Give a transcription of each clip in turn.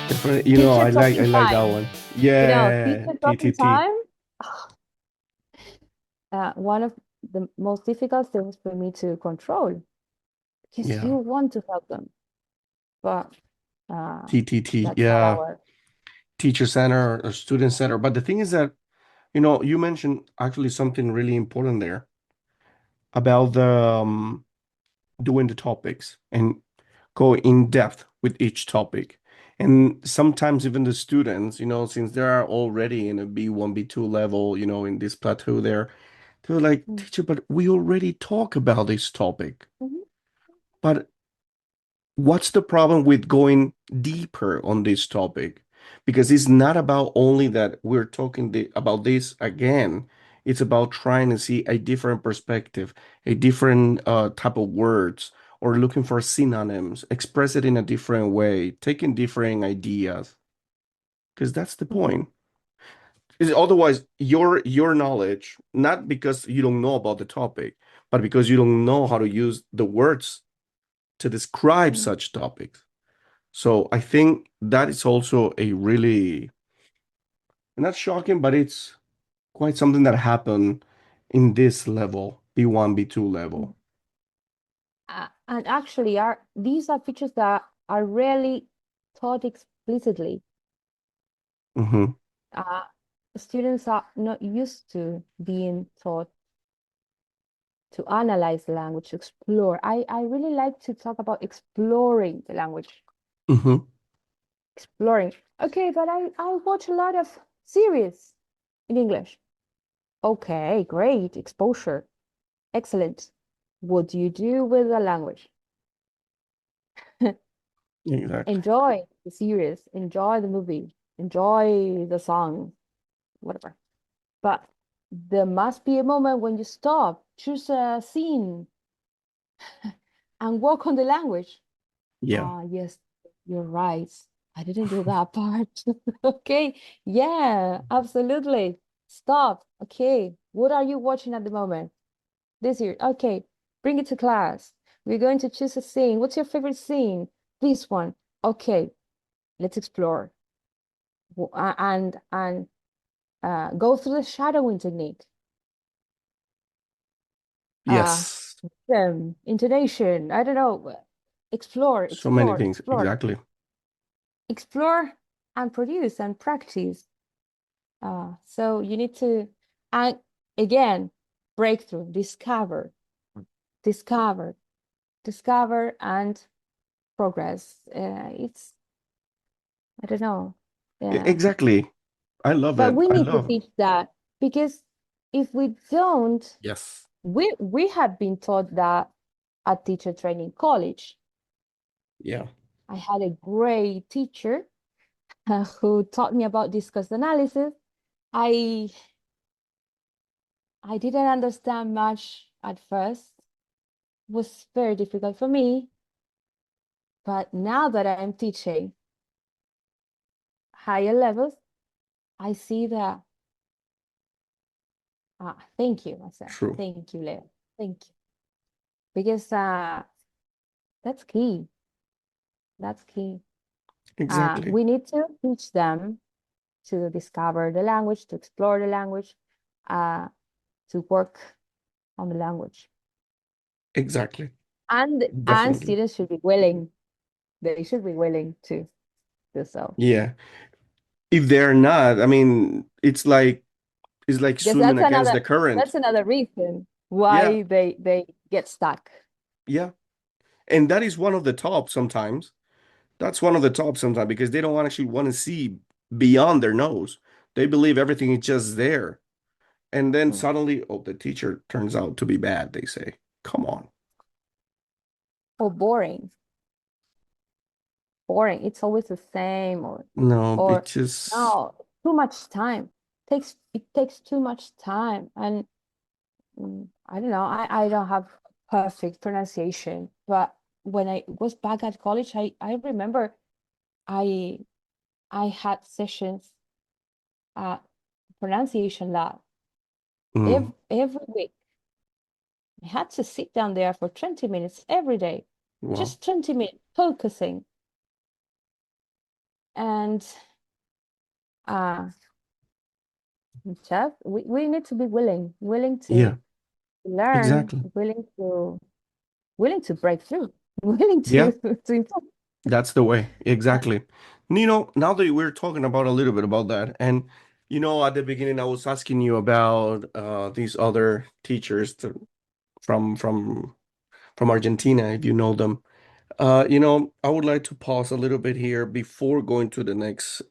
Definitely, Teacher I talking like that time. one. Yeah, Teacher talking TTT. time. One of the most difficult things for me to control because you Yeah, want to help them, but uh, TTT. that's not Yeah, our. teacher center or student center. But the thing is that, you mentioned actually something really important there about the doing the topics and go in depth with each topic. And sometimes even the students, since they are already in a B1, B2 level, in this plateau there, they're like, Mm. teacher, but we already talk about this topic. Mhm. But what's the problem with going deeper on this topic? Because it's not about only that we're talking about this again. It's about trying to see a different perspective, a different type of words, or looking for synonyms, express it in a different way, taking different ideas. Because that's the Mhm. point. Is otherwise your knowledge, not because you don't know about the topic, but because you don't know how to use the words to describe Mm. such topics. So I think that is also a really not shocking, but it's quite something that happened in this level, B1, B2 Mm. level. And actually, are these are features that are rarely taught explicitly. Hmm. Uh, Students are not used to being taught to analyze the language, to explore. I really like to talk about exploring the language. Hmm. Exploring. Okay, but I watch a lot of series in English. Okay, great. Exposure. Excellent. What do you do with the language? Exactly. Enjoy the series, enjoy the movie, enjoy the song, whatever. But there must be a moment when you stop, choose a scene, and work on the language. Yeah. Ah, yes, you're right. I didn't do that part. Okay. Yeah, absolutely. Stop. Okay. What are you watching at the moment? This year. Okay. Bring it to class. We're going to choose a scene. What's your favorite scene? This one. Okay. Let's explore. And go through the shadowing technique. Uh, Yes. Intonation. I don't know. Explore, So many explore, things. explore. Exactly. Explore and produce and practice. So you need to, and again, breakthrough, discover, discover, and progress. I don't know. Yeah. Exactly. I love But it. we I need to love. teach that because if we don't, Yes. we have been taught that at teacher training college. Yeah. I had a great teacher who taught me about discourse analysis. I I didn't understand much at first. It was very difficult for me. But now that I am teaching higher levels, I see that, thank you, I said, True. thank you, Leo, thank you. Because that's key. That's key. Exactly. We need to teach them to discover the language, to explore the language, uh, to work on the language. Exactly. And Definitely. students should be willing, they should be willing to do so. Yeah. If they're not, I mean, it's like Because swimming against the that's current. another reason Yeah. why they get stuck. Yeah. And that is one of the top sometimes. That's one of the top sometimes because they don't actually want to see beyond their nose. They believe everything is just there. And then Mm. suddenly, oh, the teacher turns out to be bad, they say. Come on. Or boring. Boring. It's always the same No, it or just, no, too much time. It takes too much time. And I don't know, I don't have perfect pronunciation, but when I was back at college, I remember I I had sessions at pronunciation lab mm, every week. I had to sit down there for 20 minutes every day, well, just 20 minutes focusing. And uh, Jeff, we need to be willing Yeah, to learn, exactly. willing to break through, willing Yeah, to improve. that's the way. Exactly. Now that we're talking about a little bit about that, and at the beginning I was asking you about these other teachers from from from Argentina, if you know them. I would like to pause a little bit here before going to the next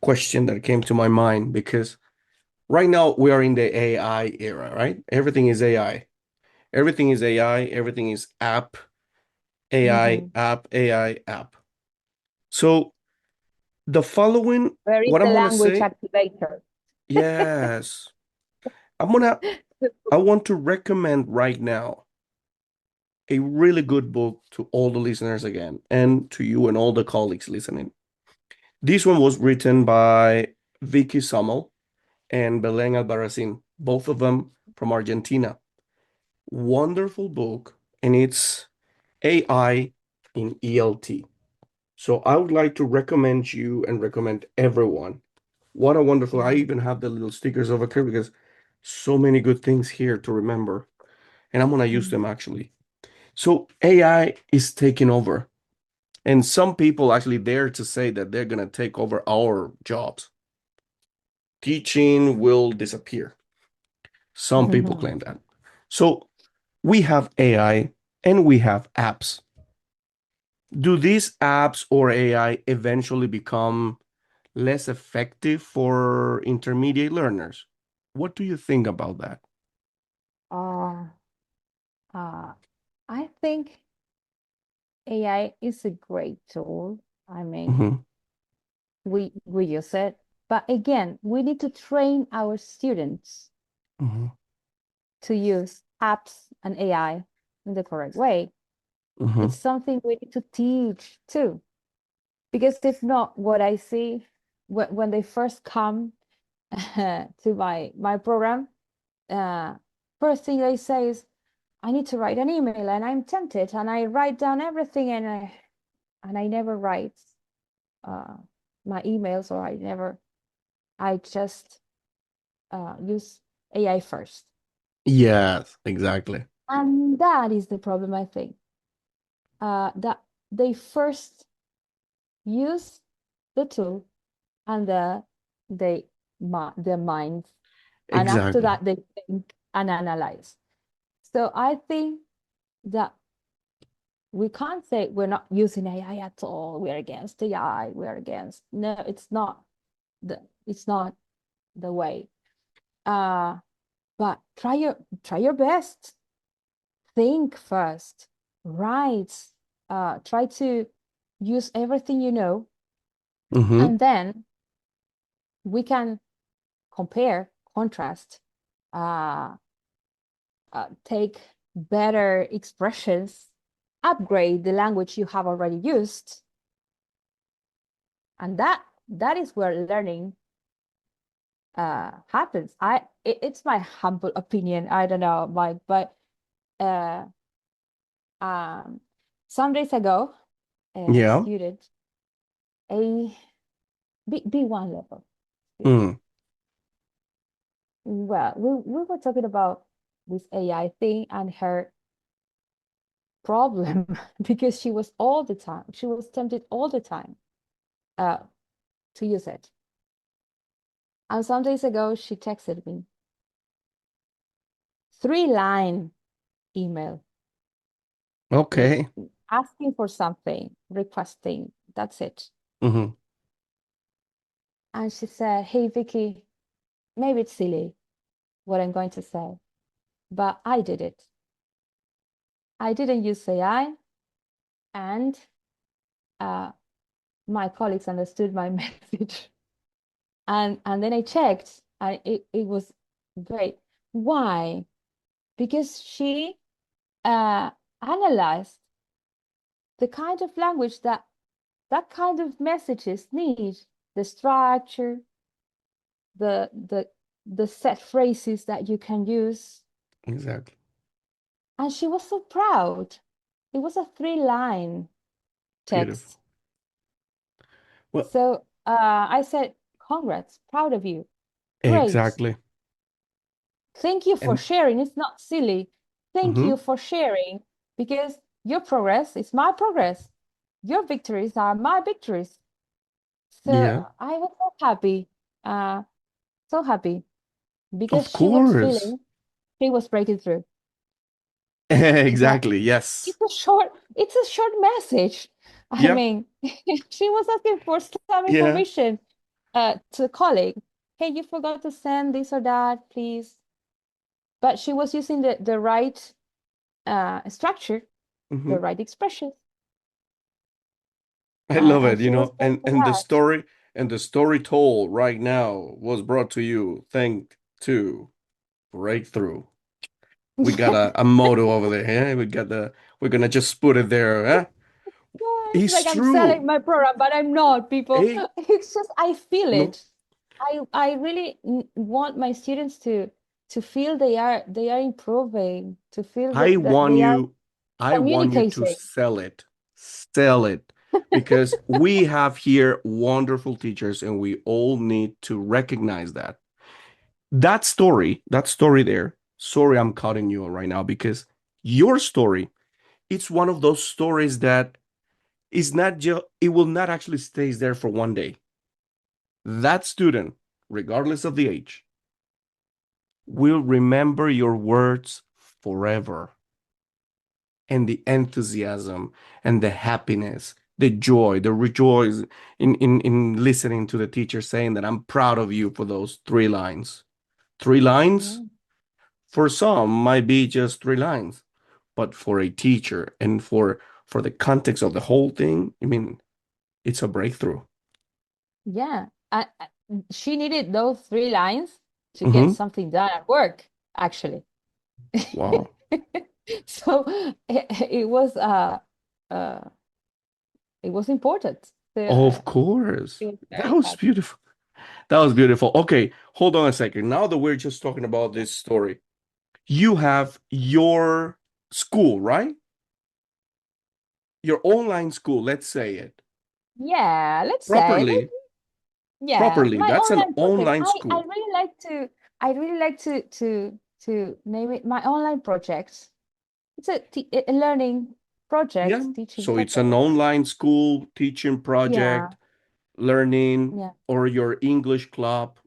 question that came to my mind, because right now we are in the AI era, right? Everything is AI. Everything is AI. Everything is app, AI, Mhm. app, AI, app. So the following, Where is what the I'm gonna language say, activator? yes, I'm gonna, I want to recommend right now a really good book to all the listeners again, and to you and all the colleagues listening. This one was written by Vicky Sommel and Belén Albarracin, both of them from Argentina. Wonderful book, and it's AI in ELT. So I would like to recommend you and recommend everyone. What a wonderful, I Mhm. even have the little stickers over here because so many good things here to remember, and I'm gonna use them Mhm. actually. So AI is taking over, and some people actually dare to say that they're gonna take over our jobs. Teaching will disappear. Some people claim that. So we have AI and we have apps. Do these apps or AI eventually become less effective for intermediate learners? What do you think about that? Uh, uh, I think AI is a great tool. I mean, Hmm. we use it, but again, we need to train our students Hmm. to use apps and AI in the correct way. It's Hmm. something we need to teach too, because if not, what I see when they first come to my program, uh, first thing they say is, I need to write an email, and I'm tempted, and I write down everything, and I never write uh, my emails, or I just use AI first. Yes, exactly. And that is the problem, I think. That they first use the tool, and they their minds, and after Exactly. that they think and analyze. So I think that we can't say we're not using AI at all. We're against AI. We're against. No, it's not the way. Uh, but try your best. Think first. Write. Try to use everything you know, Hmm. and then we can compare, contrast, uh, take better expressions, upgrade the language you have already used, and that is where learning happens. It's my humble opinion. I don't know, Mike, but uh, um, some days ago, a Yeah. student, a B1 level student. Mm. Well, we were talking about this AI thing and her problem because she was tempted all the time uh, to use it. And some days ago, she texted me 3-line email with Okay. asking for something, requesting. That's it. Hmm. And she said, "Hey, Vicky, maybe it's silly what I'm going to say, but I did it. I didn't use AI, and uh, my colleagues understood my message. And then I checked, and it was great. Why? Because she uh, analyzed the kind of language that kind of messages need, the structure, the the the set phrases that you can use. Exactly. And she was so proud. It was a 3-line Beautiful. text. Well, So I said, congrats, proud of you. Great. exactly. Thank you for And sharing. It's not silly. Thank hmm you for sharing because your progress is my progress. Your victories are my victories. So yeah, I was uh, so happy because of she was course. feeling she was breaking through. But Exactly. Yes. it's a short message. I Yep. mean, she was asking for some Yeah. information to a colleague. Hey, you forgot to send this or that, please. But she was using the right structure, the hmm right expressions. I love And it, she was very and glad. the story told right now was brought to you thanks to Breakthrough. We got a motto over there, yeah? We're gonna just put it there, huh? Yeah, it's It's like I'm selling true. my program, but I'm not, people. Hey, It's just I feel no, it. I really want my students to feel they are improving, to feel I that want they are you, I want you to communicating. sell it. Sell it. Because we have here wonderful teachers and we all need to recognize that. That story there. Sorry, I'm cutting you right now because your story, it's one of those stories that is not just, it will not actually stays there for one day. That student, regardless of the age, will remember your words forever. And the enthusiasm and the happiness, the joy, the rejoice in listening to the teacher saying that I'm proud of you for those 3 lines. 3 lines Yeah. for some might be just 3 lines, but for a teacher and for the context of the whole thing, I mean, it's a breakthrough. Yeah. She needed those three lines to get Hmm. something done at work, actually. Wow. So uh it was important. So Of course. she was That very was happy. beautiful. That was beautiful. Okay, hold on a second. Now that we're just talking about this story, you have your school, right? Your online school, let's say it Yeah, let's say properly. yeah, Properly. my That's an online project. online I school. really like I really like to name it my online project. It's a learning Yeah. project, teaching So it's an project. online school teaching Yeah, project, learning, yeah, or your English club.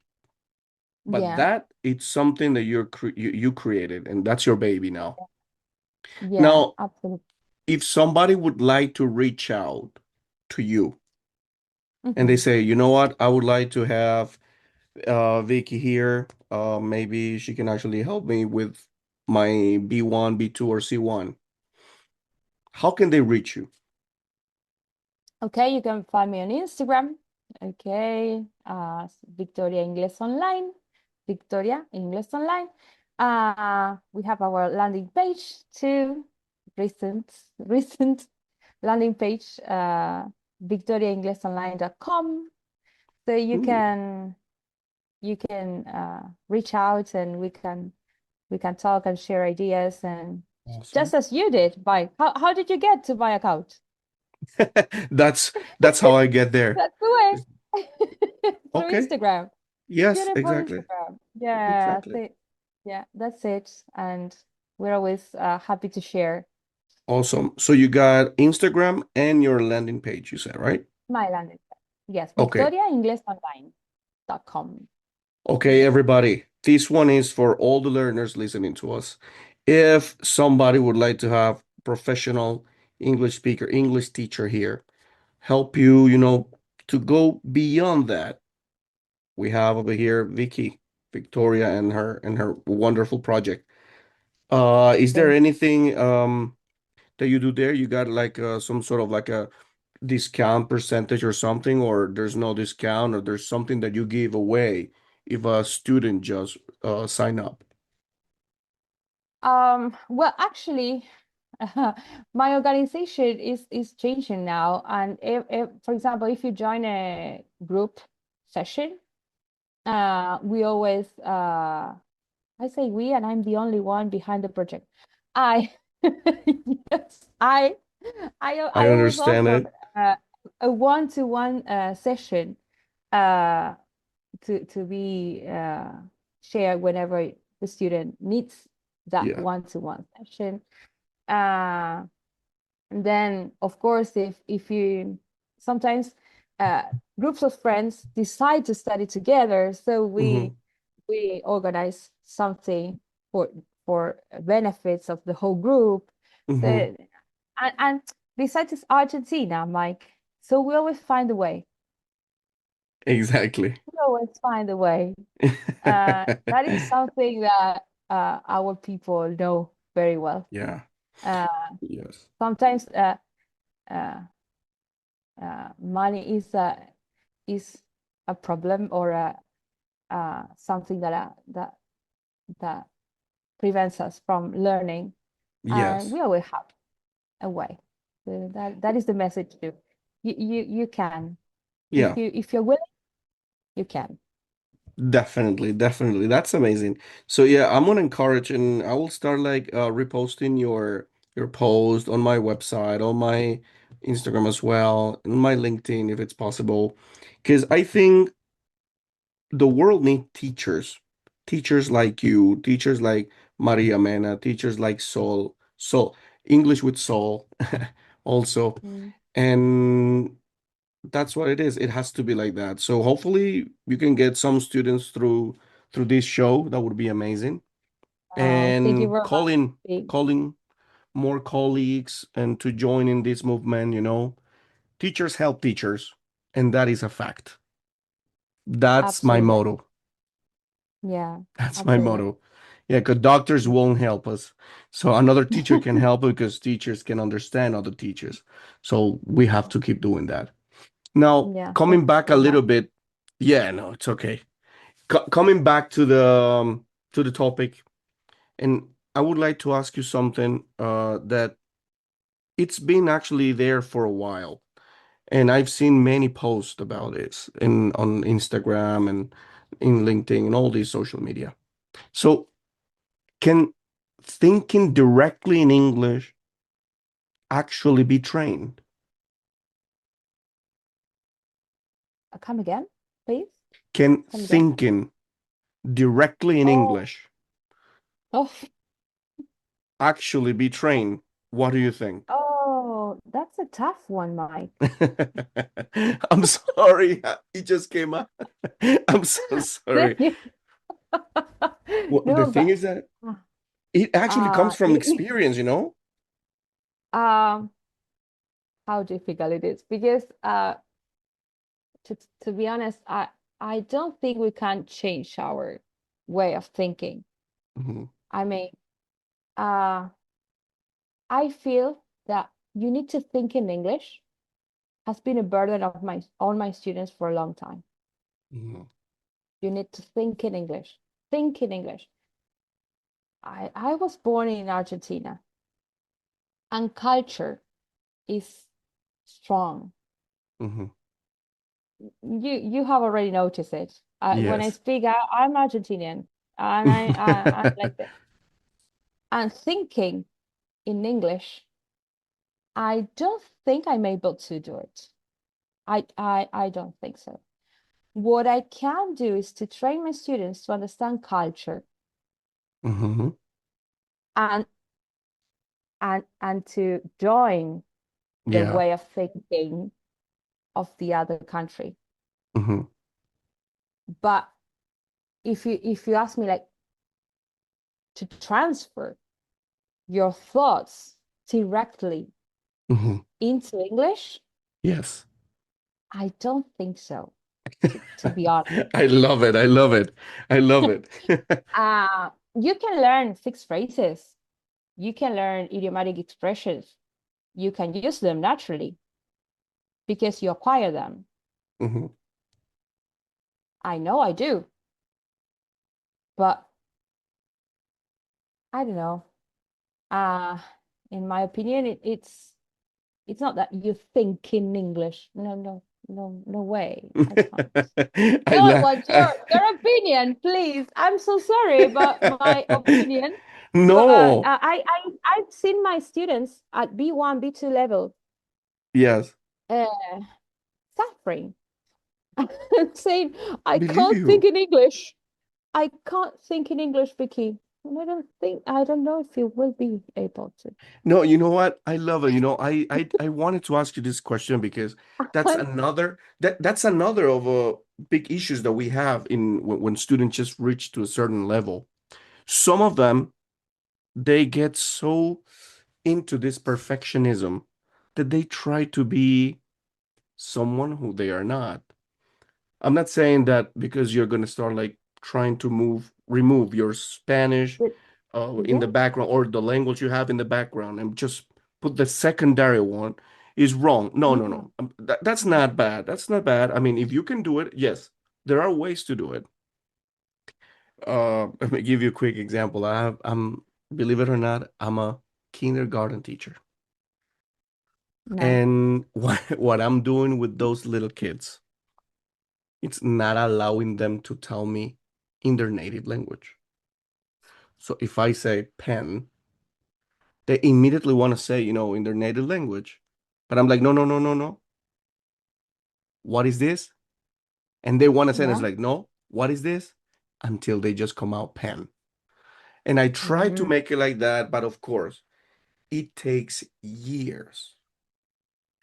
But yeah, that it's something that you created, and that's your baby now. yeah, Now, absolutely. if somebody would like to reach out to you and they Hmm. say, you know what, I would like to have Vicky here. Maybe she can actually help me with my B1, B2, or C1. How can they reach you? Okay, you can find me on Instagram. Okay, Victoria English Online. Victoria English Online. We have our landing page too. Recent landing page, victoriaenglishonline.com. So Ooh, you can reach out and we can talk and share ideas and just awesome. as you did. By how did you get to my account? That's that's how I get there. That's the way. Through Okay. Instagram. Yes, Beautiful exactly. Instagram. Yeah, Exactly. yeah, that's it. And we're always happy to share Awesome. So you got Instagram and your landing page, you said, right? my landing page. Yes, Okay. victoriaenglishonline.com. Okay, everybody. This one is for all the learners listening to us. If somebody would like to have professional English speaker, English teacher here, help you, to go beyond that. We have over here Vicky, Victoria, and her wonderful project. Is there Thank anything that you do there? You got like some sort of like a discount percentage or something, or there's no discount, or there's something that you give away if a student just sign up? Well, actually, my organization is changing now. And if, for example, if you join a group session, we always I say we, and I'm the only one behind the project. I yes, I I always understand offer it. uh, a one-to-one session uh, to be shared whenever the student needs that Yeah. one-to-one session. Uh, and then, of course, if you sometimes uh, groups of friends decide to study together, so Hmm. we organize something for benefits of the whole group. So Hmm. and besides it's Argentina, Mike, so we always find a way. Exactly. We always find a way. That is something that our people know very well. Yeah. Uh, Yes. sometimes uh, money is a problem or something that that prevents us from learning, and Yes. we always have a way. That is the message too. You can Yeah. if you're willing, you can. Definitely, definitely. That's amazing. So yeah, I'm gonna encourage and I will start like reposting your post on my website, on my Instagram as well, and my LinkedIn if it's possible. Because I think the world needs teachers. Teachers like you, teachers like Maria Mena, teachers like Sol, English with Soul also. Mm. And that's what it is. It has to be like that. So hopefully you can get some students through this show. That would be amazing. Thank you And very calling much. calling more colleagues and to join in this movement, you know. Teachers help teachers, and that is a fact. That's my Absolutely. motto. Yeah, That's my absolutely. motto. Yeah, because doctors won't help us. So another teacher can help because teachers can understand other teachers. So we have to keep doing that. Now, Yeah, thank coming you back a very much. little bit, yeah, no, it's okay. Coming back to the topic, and I would like to ask you something that it's been actually there for a while, and I've seen many posts about this in on Instagram and in LinkedIn and all these social media. So, can thinking directly in English actually be trained? Come again, please. Can Come again. thinking directly in Oh, English oh, actually be trained? What do you think? oh, that's a tough one, Mike. I'm sorry, it just came out. I'm so sorry. Well, the No, thing but is that it actually comes from you, experience, you know? um, how difficult it is because to be honest, I don't think we can change our way of thinking. Mhm, I mean, uh, I feel that you need to think in English has been a burden of my on my students for a long time. mhm, You need to think in English. Think in English. I was born in Argentina, and culture is strong. mhm. You have already noticed it. When I Yes. speak, I'm Argentinian, and I'm like this. And thinking in English, I don't think I'm able to do it. I don't think so. What I can do is to train my students to understand culture Mhm. and to join the Yeah. way of thinking of the other country. Mhm. But if you ask me like to transfer your thoughts directly Mhm. into English, Yes. I don't think so, to be honest. I love it. I love it. I love it. You can learn fixed phrases, you can learn idiomatic expressions, you can use them naturally because you acquire them. Mhm. I know I do, but I don't know. Uh, in my opinion, it's not that you think in English. No, no, no, no way. I can't. I No, la what's your opinion, please? I'm so sorry about my opinion, but No. I've seen my students at B1, B2 level Yes. uh, suffering. I'm saying, I Believe can't think you. in English. I can't think in English, Vicky. And I don't know if you will be able to. No, you know what? I love it. I wanted to ask you this question because that's another of big issues that we have in when students just reach to a certain level. Some of them they get so into this perfectionism that they try to be someone who they are not. I'm not saying that because you're going to start like trying to remove your Spanish But in the yeah. background or the language you have in the background and just put the secondary one is wrong. No, no, No. no. That's not bad. That's not bad. I mean, if you can do it, yes, there are ways to do it. Let me give you a quick example. Believe it or not, I'm a kindergarten teacher. Nice. And what I'm doing with those little kids, it's not allowing them to tell me in their native language. So if I say pen, they immediately want to say, in their native language. But I'm like, no, no, no, no, no. What is this? And they want to say, and it's Yeah. like, no, what is this? Until they just come out pen. And I try to Mm. make it like that, but of course, it takes years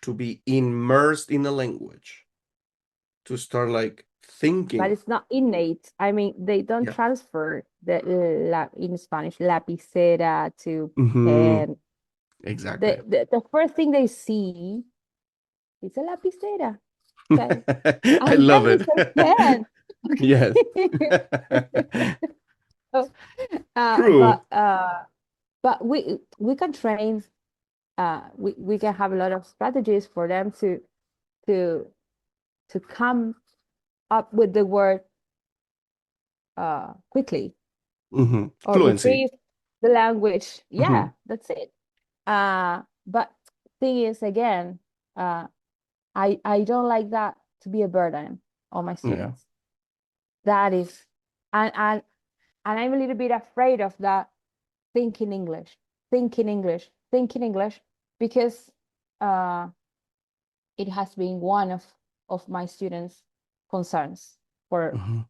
to be immersed in the language to start like But thinking. it's not innate. I mean, they don't Yeah. transfer the in Spanish lapicera to Hmm. pen. Exactly. The first thing they see is a lapicera. Okay. I And love then we it. say pen. Yes. Okay. So, True. but we can train, we can have a lot of strategies for them to to come up with the word quickly, or Fluency. retrieve the language. Hmm. Yeah, that's it. But thing is, again, uh, I don't like that to be a burden on my Yeah. students. That is, and and and I'm a little bit afraid of that. Thinking English, thinking English, thinking English, because uh, it has been one of my students' concerns for Hmm.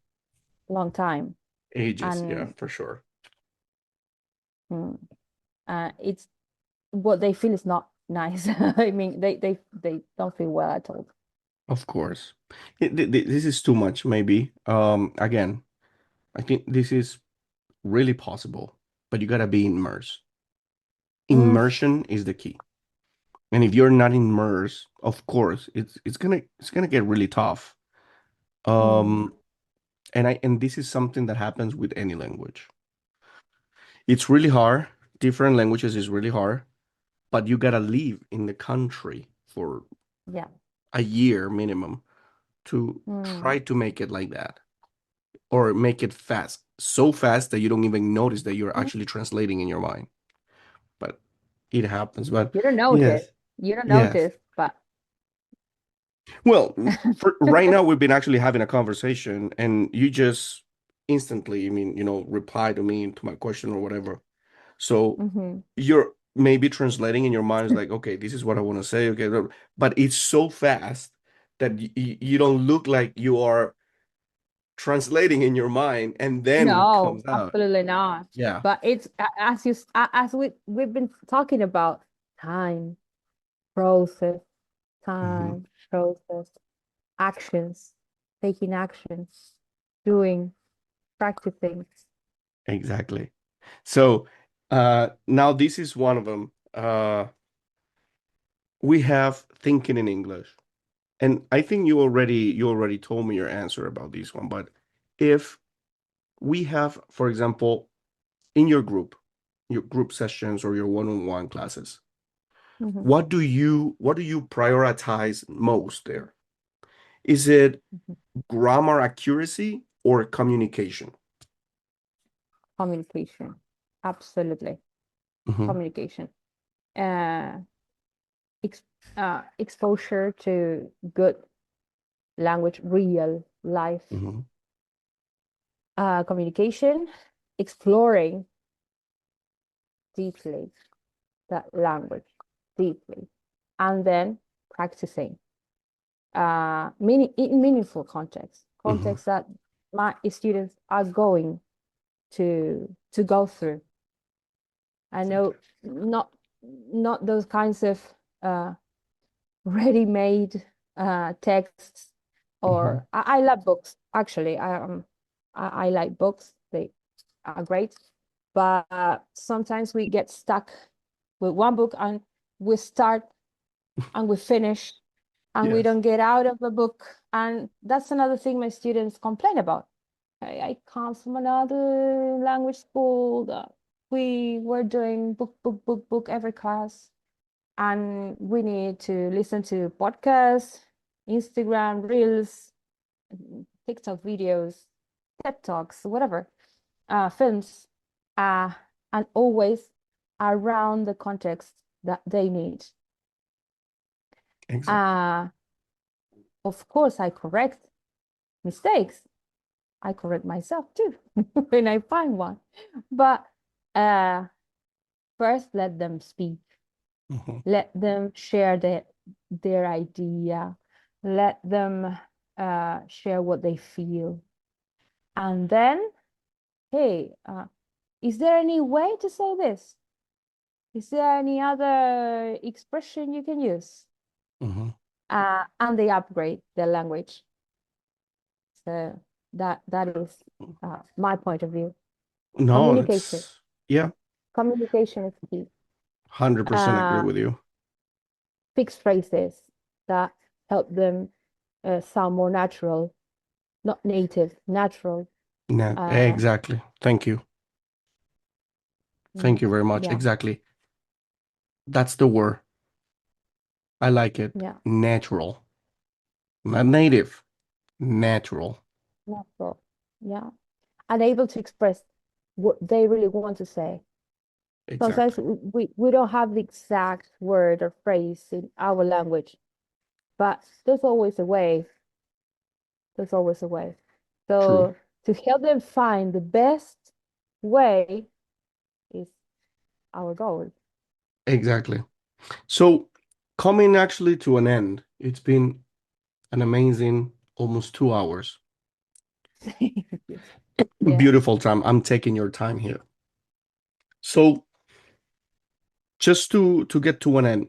a long time, Ages. Yeah, and for sure. mm, it's what they feel is not nice. I mean, they don't feel well at all. Of course. This is too much, maybe. Again, I think this is really possible, but you gotta be immersed. Mm, Immersion is the key. And if you're not immersed, of course, it's gonna get really tough. mm, Um, and this is something that happens with any language. It's really hard. Different languages is really hard, but you gotta live in the country for yeah. a year minimum to Mm. try to make it like that or make it fast, so fast that you don't even notice that you're Mm. actually translating in your mind. But it happens. But You don't notice. yes, You don't yes. notice, but Well, for right now we've been actually having a conversation, and you just instantly, I mean, reply to me to my question or whatever. So Mhm. you're maybe translating in your mind is like, okay, this is what I want to say, okay, but it's so fast that you don't look like you are translating in your mind and then No, comes out. absolutely not. Yeah. But it's as as we've been talking about time, process, Hmm. time, process, actions, taking actions, doing, practicing. Exactly. So now this is one of them. We have thinking in English. And I think you already told me your answer about this one, but if we have, for example, in your group sessions or your one-on-one classes, Mhm, what do you prioritize most there? Is it mhm. grammar accuracy or communication? Communication, absolutely, Hmm. communication. Uh, ex Exposure to good language, real life Hmm. communication, exploring deeply that language, deeply, and then practicing. in meaningful context, Hmm. context that my students are going to go through. I know not those kinds of uh, ready-made texts. Hmm. Or I love books actually. I like books. They are great, but sometimes we get stuck with one book and we start and we finish and we Yes. don't get out of the book. And that's another thing my students complain about. I come from another language school that we were doing book every class, and we need to listen to podcasts, Instagram reels, TikTok videos, TED Talks, whatever, films, uh, and always around the context that they need. Exactly. Uh, of course, I correct mistakes. I correct myself too when I find one. But uh, first, let them speak. Hmm. Let them share their idea. Let them share what they feel. And then, hey, is there any way to say this? Is there any other expression you can use? Hmm. And they upgrade their language. So that is my point of view. No, Communication. it's yeah, Communication is key. 100% agree Uh, with you. Fixed phrases that help them sound more natural, not native, natural. Yeah, Uh, exactly. Thank you. Thank you very much. yeah, Exactly. That's the word. I like it. yeah, Natural. Not native. Natural. natural. Yeah, and able to express what they really want to say. Sometimes Exactly. we don't have the exact word or phrase in our language, but there's always a way. There's always a way. True. So to help them find the best way is our goal. Exactly. So, coming actually to an end, it's been an amazing almost 2 hours. Yes. Beautiful time. I'm taking your time here. So, just to get to an end,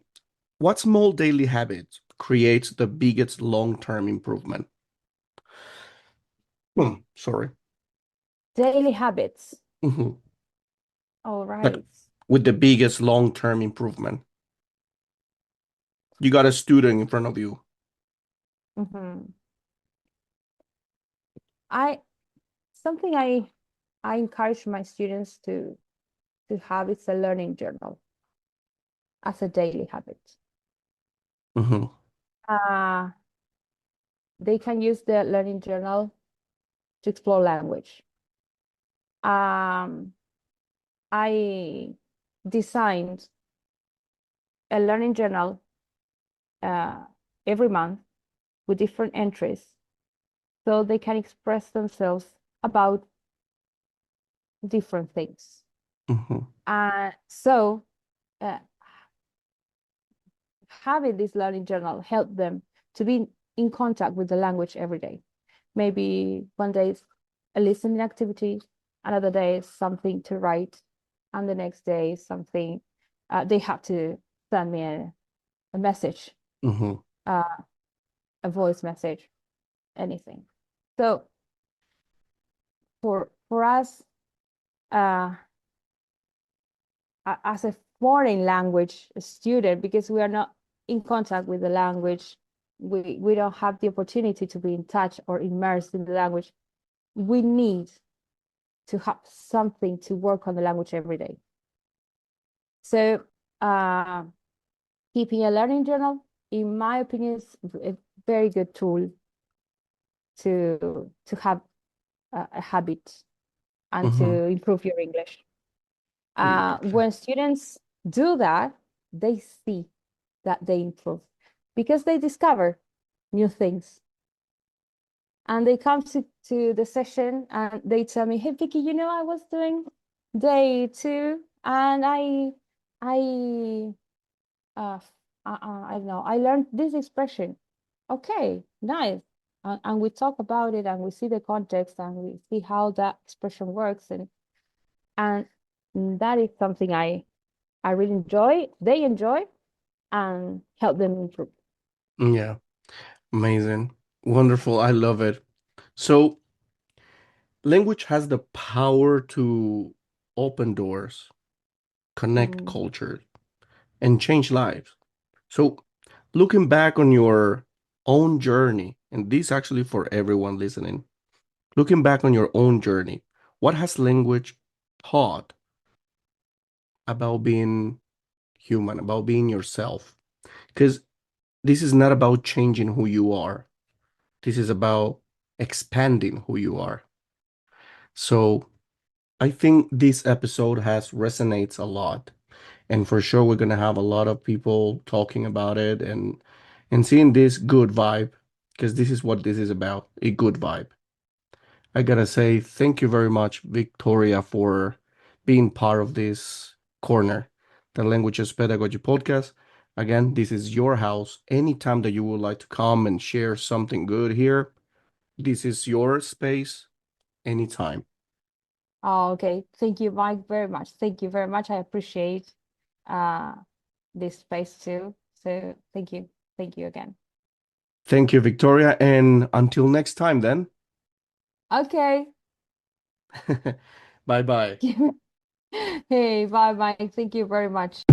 what small daily habit creates the biggest long-term improvement? Sorry. Daily habits. Mhm. All Like right. with the biggest long-term improvement. You got a student in front of you. Mhm. I Something I encourage my students to have is a learning journal as a daily habit. Hmm. Uh, they can use the learning journal to explore language. Um, I designed a learning journal uh, every month with different entries so they can express themselves about different things. Hmm. So uh, having this learning journal help them to be in contact with the language every day. Maybe one day is a listening activity, another day is something to write, and the next day is something they have to send me a message, Hmm. uh, a voice message, anything. So for us, uh, as a foreign language student, because we are not in contact with the language, we don't have the opportunity to be in touch or immersed in the language. We need to have something to work on the language every day. So uh, keeping a learning journal, in my opinion, is a very good tool to have a habit and to Hmm. improve your English. Exactly. When students do that, they see that they improve because they discover new things. And they come to the session and they tell me, hey, Vicky, I was doing day two and I, I don't know, I learned this expression. okay, nice. And we talk about it and we see the context and we see how that expression works and that is something I really enjoy, they enjoy and help them improve. Yeah, amazing. Wonderful. I love it. So, language has the power to open doors, connect Mm. cultures, and change lives. So, looking back on your own journey, and this actually for everyone listening, looking back on your own journey, what has language taught about being human, about being yourself? Because this is not about changing who you are. This is about expanding who you are. So I think this episode has resonates a lot. And for sure we're gonna have a lot of people talking about it and seeing this good vibe, because this is what this is about, a good vibe. I gotta say thank you very much, Victoria, for being part of this corner, the Languages Pedagogy podcast. Again, this is your house. Anytime that you would like to come and share something good here, this is your space anytime. Oh, okay. Thank you, Mike, very much. Thank you very much. I appreciate uh this space too. So thank you. Thank you again. Thank you, Victoria, and until next time then. Okay. Bye bye. Hey, bye, Mike. Thank you very much.